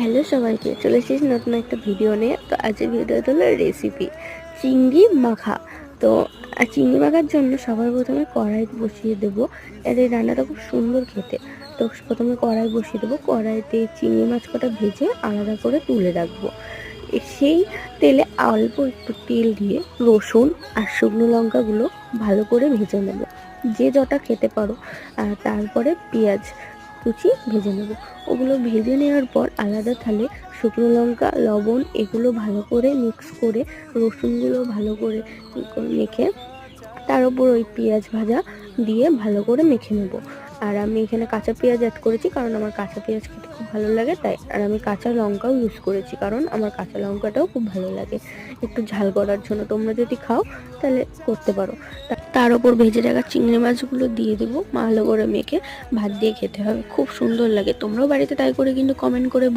Hello সবাইকে, চলে এসেছি নতুন একটা ভিডিও নিয়ে। তো আজকের ভিডিওটা হলো রেসিপি চিংড়ি মাখা। তো চিংড়ি মাখার জন্য সবার প্রথমে কড়াই বসিয়ে দেবো। আর এই রান্নাটা খুব সুন্দর খেতে। তো প্রথমে কড়াই বসিয়ে দেবো, কড়াইতে চিংড়ি মাছ কটা ভেজে আলাদা করে তুলে রাখবো। সেই তেলে অল্প একটু তেল দিয়ে রসুন আর শুকনো লঙ্কাগুলো ভালো করে ভেজে নেব, যে যটা খেতে পারো। আর তারপরে পেঁয়াজ কুচি ভেজে নেব। ওগুলো ভেজে নেওয়ার পর আলাদা থালে শুকনো লঙ্কা, লবণ এগুলো ভালো করে মিক্স করে, রসুনগুলো ভালো করে মেখে তার উপর ওই পেঁয়াজ ভাজা দিয়ে ভালো করে মেখে নেব। আর আমি এখানে কাঁচা পেঁয়াজ অ্যাড করেছি কারণ আমার কাঁচা পেঁয়াজ খেতে খুব ভালো লাগে তাই। আর আমি কাঁচা লঙ্কাও ইউজ করেছি কারণ আমার কাঁচা লঙ্কাটাও খুব ভালো লাগে একটু ঝাল করার জন্য। তোমরা যদি খাও তাহলে করতে পারো। তার উপর ভেজে রাখা চিংড়ি মাছগুলো দিয়ে দেবো, ভালো করে মেখে ভাত দিয়ে খেতে হবে, খুব সুন্দর লাগে। তোমরাও বাড়িতে তাই করে কিন্তু কমেন্ট করে বলো।